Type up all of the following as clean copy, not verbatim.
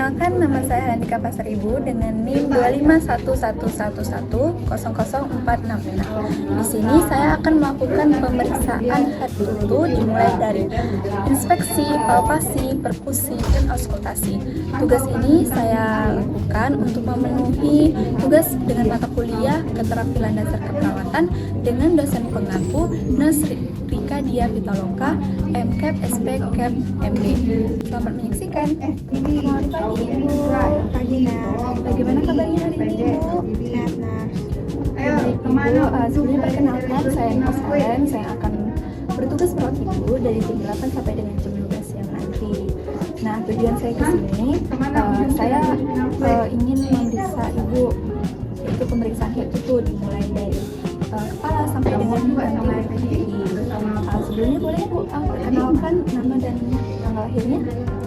Perkenalkan, nama saya Handika Pasaribu dengan NIM 25111000466. Di sini saya akan melakukan pemeriksaan head tutu dimulai dari inspeksi, palpasi, perkusi, dan auskultasi. Tugas ini saya lakukan untuk memenuhi tugas dengan mata kuliah keterampilan dasar keperawatan dengan dosen pengaku Nurse Rika Dia Pitaloka, MCAP, SP, CAP, MD. Selamat menyaksikan. Selamat pagi Ibu. Pagi Nas. Bagaimana kabarnya hari ini Ibu? Sehat Nas. Ayo kemana? Sebelumnya perkenalkan, saya Mas Karen. Saya akan bertugas merawat Ibu dari jam 8 sampai dengan jam 12 siang nanti. Nah, tujuan saya ke sini, saya ingin memeriksa Ibu, yaitu pemeriksaan head tutu dimulai dari kepala sampai dengan kaki. Sebelumnya boleh Ibu perkenalkan nama dan tanggal lahirnya?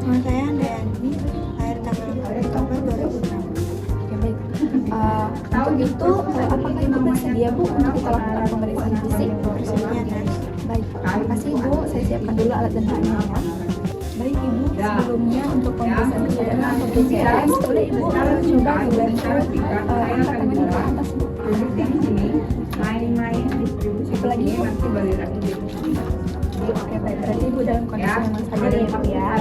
Nama saya Andayani, lahir tanggal 4 Oktober 2006. Oke, baik. Untuk itu, apakah Ibu bersedia Bu untuk kita lakukan pemeriksaan fisik? Bersedia Nas. Baik, terima kasih Bu. Saya siapkan dulu alat dan bahannya ya. Baik Ibu, sebelumnya untuk pemeriksaan kesadaran atau BCS, boleh Ibu coba dibantu angkat tangannya ke atas Bu. Satu lagi Bu. Oke, baik. Berarti Ibu dalam kondisi yang sadar ya Bu ya.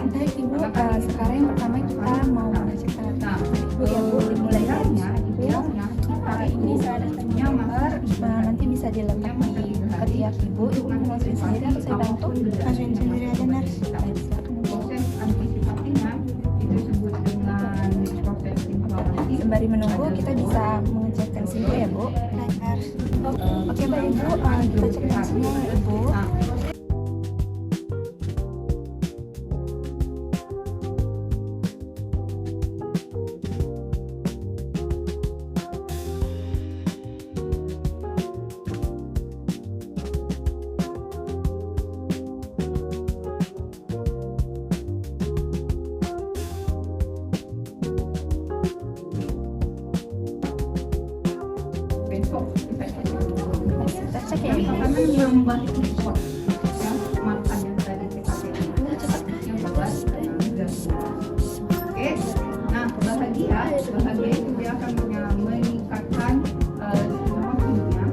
Baik Ibu, sekarang yang pertama kita mau mengecek tangan Ibu ya Bu. Dimulai dari Ibu. Ini saya ada termometer, nanti bisa diletak di ketiak Ibu. Ibu mau masukin sendiri atau saya bantu? Masukin sendiri aja Nas. Baik, silakan Bu. Sembari menunggu, kita bisa mengecek tensi Ibu ya Bu. Baik Nas. Oke baik Ibu, kita cek tensinya ya Ibu. Kita cek ya Ibu. Bahagia itu dia akan meningkatkan semuanya.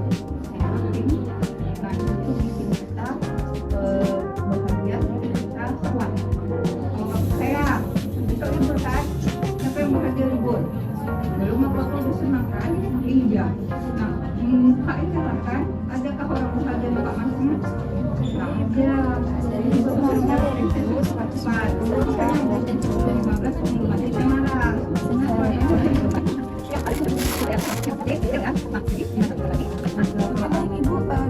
Nah, itu bikin kita bahagia, kita kuat. Saya besok libur kan? Siapa yang bahagia libur? Belum apa-apa bersenang kan? Iya. Nah, Kak ini kan, adakah orang bahagia Kak Masnya? Ada. Dari ibu normal dari ibu 140 dan 15 pengumuman kita marah. Ibu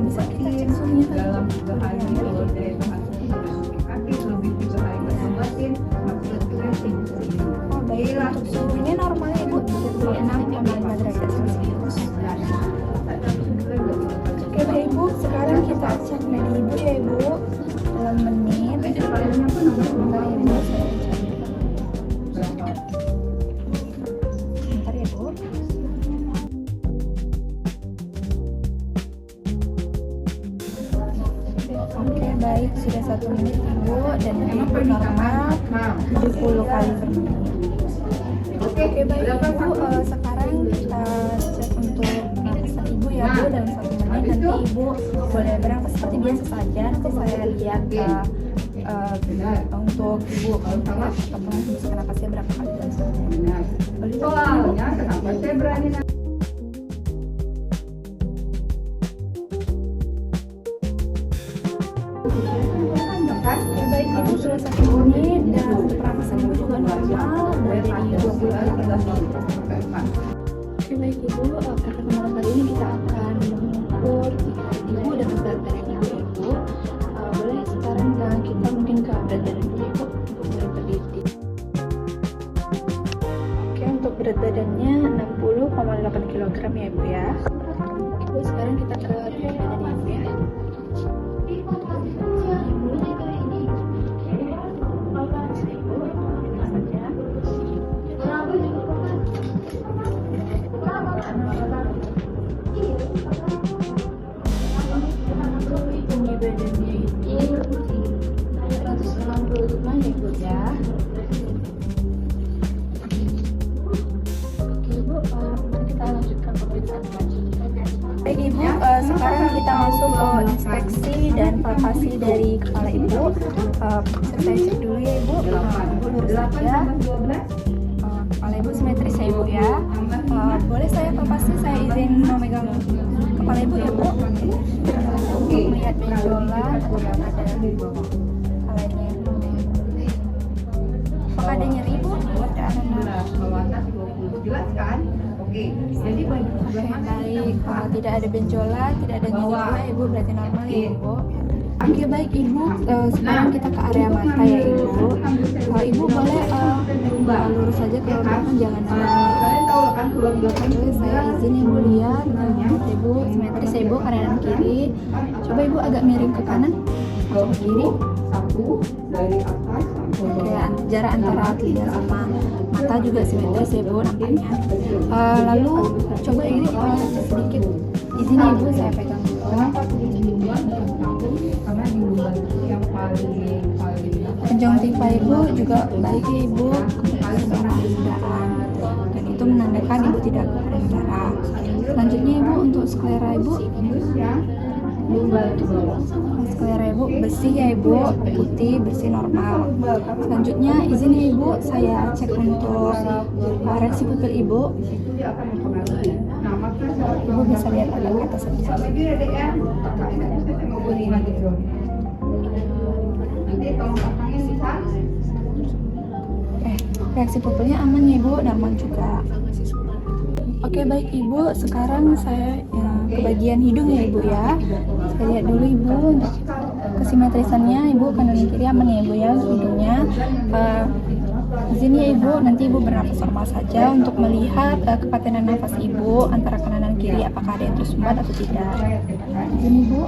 bisa kita cek suhunya Dalam 3 hari dari kaki lebih 3 hari ngobatin maksud tracing. Oh baik, untuk suhunya normalnya Ibu 36,5 derajat Celcius. Oke baik Ibu, sekarang kita cek nadi Ibu ya Ibu. Dalam menit. Bentar ya Ibu, saya cek. Bentar ya Bu. Oke baik, sudah 1 menit Ibu dan Ibu normal 70 kali per menit. Oke baik Ibu, sekarang kita cek untuk napasan Ibu ya Bu dalam 1 menit. Nanti Ibu boleh bernafas seperti biasa saja. Nanti saya lihat untuk Ibu ataupun bisa napasnya berapa kali dalam 1 menit. Boleh Bu? Soalnya kenapa saya berani Oke baik Ibu, sudah 1 menit dan untuk pernapasan Ibu juga normal dari 20 kali per menit. Oke baik Ibu, pada kesempatan kali ini kita akan mengukur Ibu dan berat badan Ibu. Boleh sekarang kita mungkin ke berat badan dulu Ibu untuk mulai berdiri. Oke, untuk berat badannya 60,8 kg ya Ibu ya. Ibu sekarang kita ke berat badan Ibu ya. Tinggi badannya itu 165 ya Bu ya. kita masuk ke inspeksi dan palpasi dari kepala ibu. Saya cek dulu ya ibu. Ibu lurus saja. Kepala ibu simetris ya ibu ya. Boleh saya palpasi, saya izin memegang kepala ibu ya bu. Untuk melihat benjolan atau ada kepalanya. Apakah ada nyeri bu? Jelas kan? Oke. Jadi bagi sebelah mana? Baik, tidak ada benjolan, tidak ada nyeri juga ibu, berarti normal ya ibu. Oke baik ibu, sekarang kita ke area mata ya ibu. Ibu boleh lurus saja ke belakang, jangan Kalian tahu kan tulang belakang itu saya izin ibu lihat. Ibu simetris ya ibu, kanan dan kiri. Coba ibu agak miring ke kanan atau ke kiri. satu dari atas sampai Oke, jarak antara telinga sama mata juga simetris ya bu nampaknya. Lalu coba ibu sedikit izin ya ibu, saya pegang dulu. Kenapa tujuan karena di lubang itu yang paling Conjungtiva ibu juga baik ya ibu, darah, dan itu menandakan ibu tidak kekurangan darah. Selanjutnya ibu untuk sklera ibu, sklera ibu bersih ya ibu, putih, bersih, normal. Selanjutnya izin ya ibu, saya cek untuk reaksi pupil ibu. itu dia akan mempengaruhi. Nah, maka Ibu bisa lihat agak ke atas sedikit. sampai dia ada ya. Saya mau beri lagi dulu. Nanti tolong pasangin bisa. Reaksi pupilnya aman ya ibu, normal juga. Oke baik ibu, sekarang saya ke bagian hidung ya ibu ya. Saya lihat dulu ibu untuk kesimetrisannya, ibu kanan dan kiri aman ya ibu ya hidungnya. Izin ya ibu, nanti ibu bernafas normal saja untuk melihat kepatenan nafas ibu antara kanan dan kiri, apakah ada yang tersumbat atau tidak. Izin ibu.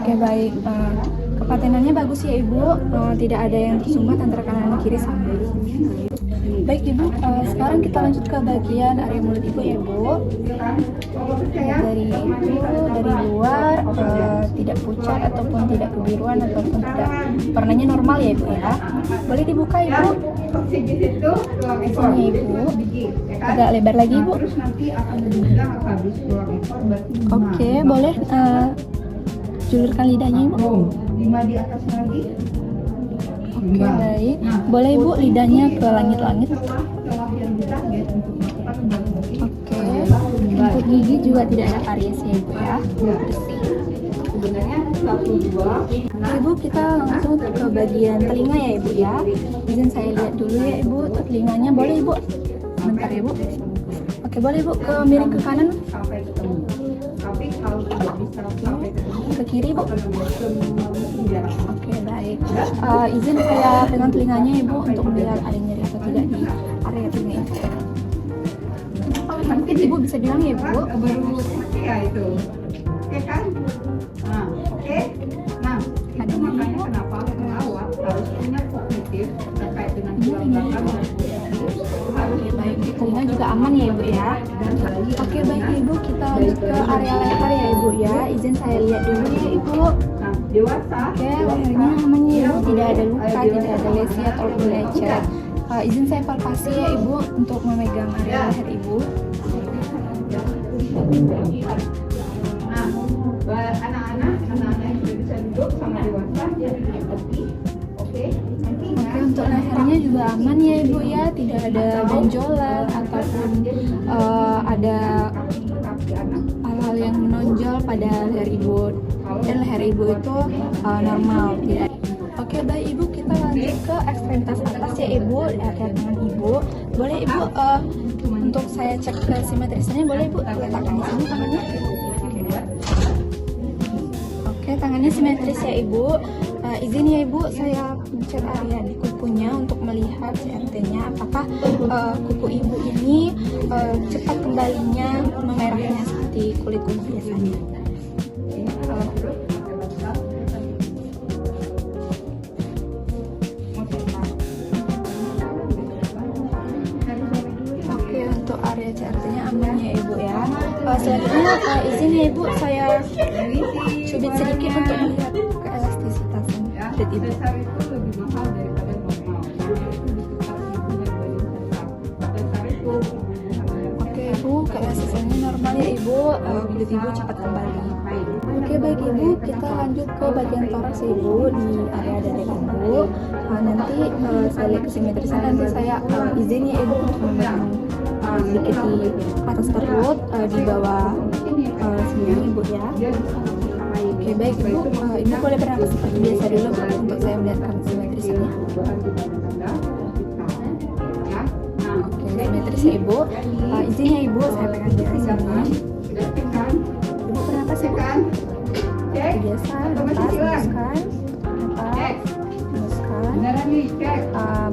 Oke baik, kepatenannya bagus ya ibu, tidak ada yang tersumbat antara kanan dan kiri sama. Baik ibu, sekarang kita lanjut ke bagian area mulut ibu ya bu. Dari luar tidak pucat ataupun tidak kebiruan ataupun tidak, warnanya normal ya ibu ya. Boleh dibuka ibu. Sini ibu, agak lebar lagi ibu. Terus nanti akan dibilang habis tulang ekor berarti Oke, boleh julurkan lidahnya ibu. 5 di atasnya lagi. Oke baik, boleh ibu lidahnya ke langit-langit. Setelah yang ditarget untuk melakukan kembali. Oke, untuk gigi juga tidak ada karies ya ibu ya, bersih. Sebenarnya 1, 2. Ibu kita langsung ke bagian telinga ya ibu ya. Izin saya lihat dulu ya ibu, untuk telinganya boleh ibu. Sebentar ya ibu. Oke boleh ibu ke miring ke kanan, Sampai ketemu. Tapi kalau tidak bisa sampai ketemu, ke kiri ibu. jarak. Oke baik. Izin saya pegang telinganya ibu untuk melihat ada nyeri atau tidak di area telinga itu. Mungkin ibu bisa bilang ya ibu. Baru ya itu. Oke kan? Nah, oke. Nah, Ada itu makanya kenapa perawat harus punya kognitif terkait dengan tulang belakang harus Baik, di telinga juga aman ya ibu ya. Oke baik ibu, kita lanjut ke area leher ya ibu ya. Izin saya lihat dulu ya ibu. nah dewasa. Oke, lehernya aman ya ibu, tidak ada luka, tidak ada lesi ataupun lecet. Izin saya palpasi ya ibu untuk memegang area leher ibu. Nah, anak-anak yang sudah bisa duduk sama dewasa dia duduk tepi. Oke, nanti Oke, untuk lehernya juga aman ya ibu ya, tidak ada benjolan ataupun ada hal-hal yang menonjol pada leher ibu. Dan leher ibu itu normal, tidak. Oke baik ibu, kita lanjut ke ekstremitas atas ya ibu, area tangan ibu. Boleh ibu untuk saya cek ke simetrisannya, boleh ibu letakkan di sini tangannya. Oke, tangannya simetris ya ibu. Izin ya ibu, saya cek area di kukunya untuk melihat CRT-nya apakah kuku ibu ini cepat kembalinya memerahnya seperti kulit kuku biasanya. Oke, untuk area CRT-nya aman ya ibu ya. Selanjutnya izin ya ibu, saya cubit sedikit untuk melihat keelastisitasnya kulit ibu. Besar itu lebih mahal daripada Oke ibu, kalau sisanya normal ya ibu, kulit ibu cepat kembali. Oke baik ibu, kita lanjut ke bagian toraks ibu di area dada ibu. Nanti saya lihat kesimetrisan, nanti saya izin ya ibu untuk membangun sedikit di atas perut, di bawah sini ibu ya. Oke baik ibu, ibu boleh bernapas seperti biasa dulu untuk saya melihat kesimetrisannya. Oke, simetris ya ibu. Izin ya ibu, saya pegang di sini. Ibu bernapas ibu. Seperti biasa, napas, hembuskan, napas, hembuskan.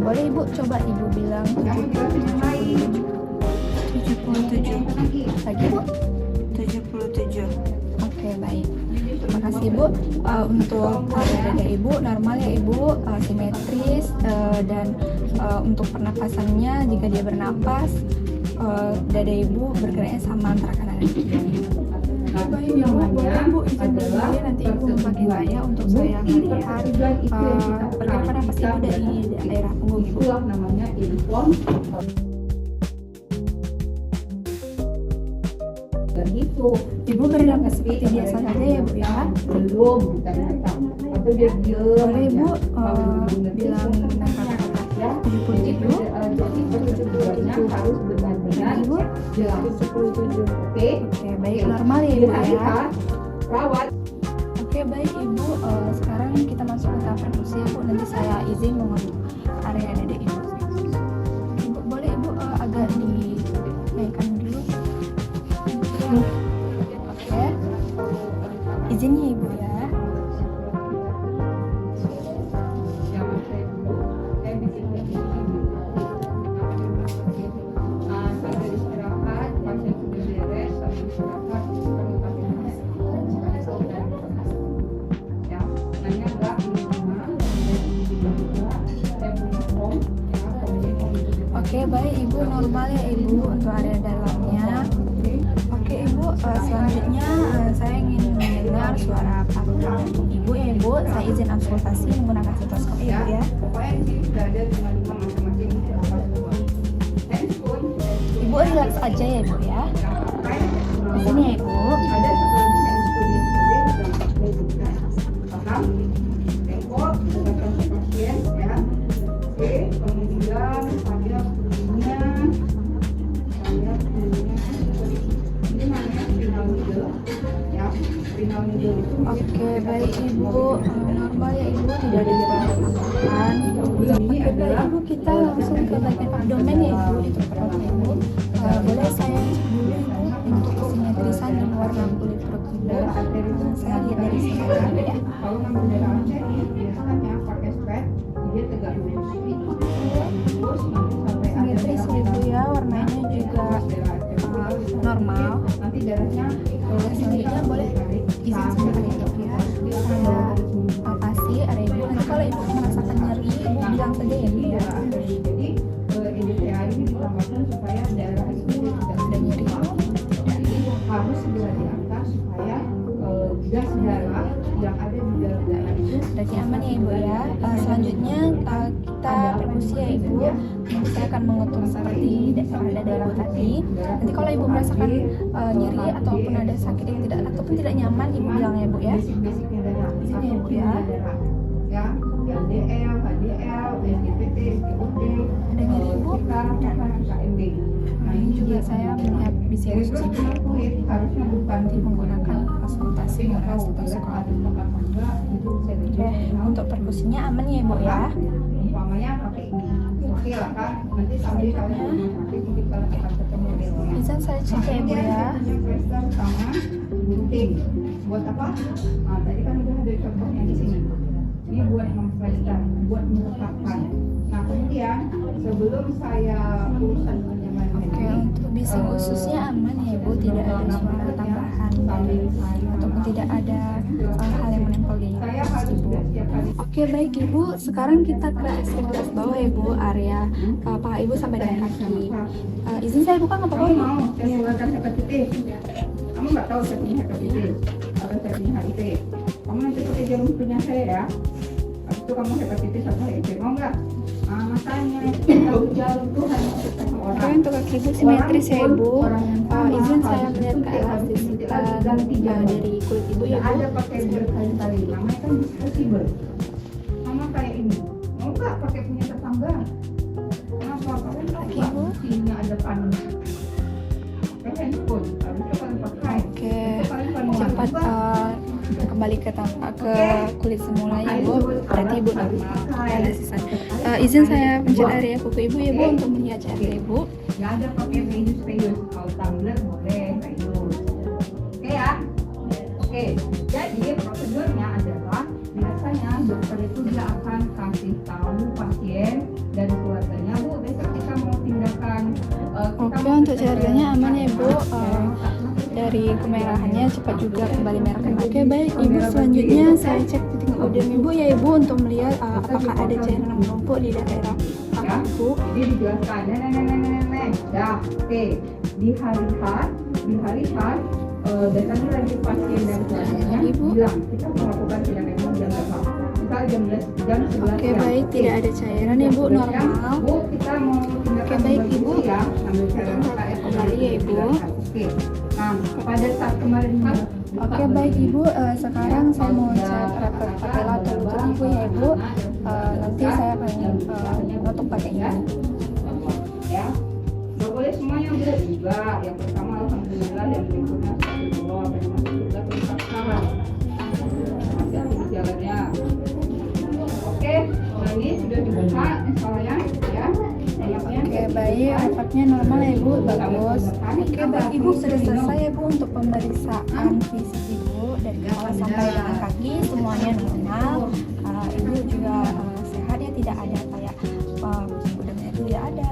Boleh ibu coba ibu bilang 77. Lagi bu? 77. Oke baik. Terima kasih ibu. Untuk dada ibu normal ya ibu, simetris, dan untuk pernapasannya jika dia bernapas, dada ibu bergeraknya sama antara kanan dan kiri. Baik ibu, boleh ibu izin dulu nanti ibu memakai saya untuk saya melihat pergerakan napas ibu dari daerah punggung ibu. Itulah namanya inform. Dan itu Ibu bernapas seperti biasa saja ya bu ya. belum datang atau dia diam. Boleh ibu bilang kata-kata 77. Harus benar-benar Ibu jelas. 77. Oke, Oke baik, normal ya ibu ya. rawat. Oke baik ibu, sekarang kita masuk ke tahap perkusi ibu. Nanti saya izin mengontrol area dada ibu. Ibu boleh ibu agak dinaikkan dulu. Oke, izinnya ibu ya. Sambil istirahat, pasien sudah beres, sambil istirahat, kami pakai ya, nanya enggak di rumah, saya punya form, ya, formnya form itu. Oke baik ibu, normal ya ibu untuk area dalamnya. Oke ibu, selanjutnya saya ingin mendengar suara paru dan ibu ya ibu. Saya izin auskultasi menggunakan stetoskop ibu ya. Pokoknya di sini sudah ada 55 masing-masing apa semua. Handphone, Ibu relax aja ya ibu ya. Di sini ya ibu. ada sebelum handphone paham? Tempo, dengan pasien ya. Oke, kemudian saya punya ini namanya spinal needle ya. Spinal needle itu Oke baik ibu, normal ya ibu, tidak ada gerakan. Oke baik ibu, kita langsung ke bagian abdomen ya ibu, itu perutnya ibu. Boleh saya cek dulu ibu untuk kesimetrisan dan warna kulit perut ibu. Saya lihat dari sini dulu ya. kalau ngambil darah cek biasanya pakai strap dia tegak lurus terus sampai ada Simetris ya ibu ya, warnanya juga normal. nanti darahnya Selanjutnya boleh izin sebentar ya dok ya. Ada palpasi area ibu. Nanti kalau ibu merasakan nyeri, ibu bilang saja ya ibu ya. jadi EDTA ini ditambahkan supaya darah itu tidak Ada nyeri. jadi harus segera diangkat supaya gas darah yang ada di dalam darah itu Berarti aman ya ibu ya. Selanjutnya kita perkusi ya ibu. Nanti saya akan mengetuk seperti dada ibu tadi. Nanti kalau ibu merasakan nyeri ataupun ada sakit yang tidak nyaman, ibu bilang ya ibu ya. basic-basicnya darah Sini ya, Bu, atau ya. darah ya LDL, HDL, SGPT, SGOT, Ada nyeri ibu. sekarang KMB. Nah ini juga saya melihat bisi Jadi khusus ibu. kulit harusnya bukan Nanti menggunakan konsultasi menggunakan stetoskop. Oke, untuk perkusinya aman ya ibu ya. Umpamanya pakai ini, oke lah kan? Nanti sambil kalian nanti mungkin kalau akan ketemu belnya. Izin saya cek ya ibu ya. Punya pressure sama gunting. Buat apa? Nah, tadi kan udah ada contohnya di sini. Ini buat mempressure, buat melekatkan. Nah, kemudian sebelum saya urusan dengan yang lain-lain Oke, untuk bisi khususnya aman ya ibu, tidak ada suara tambahan ataupun tidak ada hal yang menempel di saya khusus harus ibu. sudah setiap kali Oke baik ibu, sekarang kita ke ekstremitas bawah ya ibu, area paha ibu sampai dengan kaki. Izin saya buka nggak apa-apa kamu ibu? mau saya keluarkan hepatitis. Kamu nggak tahu saya punya hepatitis atau saya punya HIV. Kamu nanti pakai jarum punya saya ya. Habis itu kamu hepatitis atau HIV mau nggak? Nah, makanya tahu jarum tuh hanya untuk Oke, orang. untuk kaki ibu simetris ya ibu. Orang yang sama, Izin saya harus melihat ke harus elastisitas ganti jarum. dari kulit ibu ya Nggak bu. ada pakai berkali-kali, namanya kan disposable. Sama kayak ini, mau nggak pakai punya tetangga? Kenapa? Kalian tahu Kaki nggak ibu. mesinnya ada panas? Pakai handphone, harusnya kalian pakai. Oke, Itu kalian paling cepat juga. kembali ke kulit semula ya bu. Berarti ibu normal. Ada sisa. Izin saya pencet area kuku ibu ya bu untuk melihat CRT ibu. Nggak ada pakai reuse. Kalau tumbler boleh reuse. Oke ya? Oke, jadi prosedurnya adalah biasanya dokter itu dia akan kasih tahu pasien dan keluarganya, bu besok kita mau tindakan. Oke, untuk CRT-nya aman ya bu. Dari kemerahannya cepat juga kembali merah. Oke baik ibu, selanjutnya saya cek titik udem ibu ya ibu untuk melihat apakah ada cairan menumpuk di daerah kaki ibu. Jadi dijelaskan, dah, oke. Di hari H, datangnya lagi pasien dan keluarganya Ibu. bilang kita melakukan tindakan ini jam berapa? Misalnya jam 11 Oke siang. baik, tidak ada cairan ya bu, normal. Bu, kita mau tindakan Oke, baik, berbagi Ibu. ya, ambil cairan kita ya Kembali ya, Ibu. Oke. Nah, pada saat kemarin kan Oke baik ibu, sekarang saya mau cek rapet patella atau lutut ibu ya ibu. Nanti saya akan nutup pakai ini. ya. Nggak boleh semuanya boleh juga. Yang pertama alhamdulillah, yang berikutnya astagfirullah, yang masuk surga berkata. Hati-hati di jalannya. Oke, nah ini sudah dibuka misalnya ya. Oke baik, rapatnya normal ya ibu, bagus. Oke baik ibu, sudah selesai ya bu untuk pemeriksaan fisik ibu dari kepala sampai dengan kaki, semuanya normal. Ibu juga sehat ya, tidak ada kayak udahnya itu tidak ada.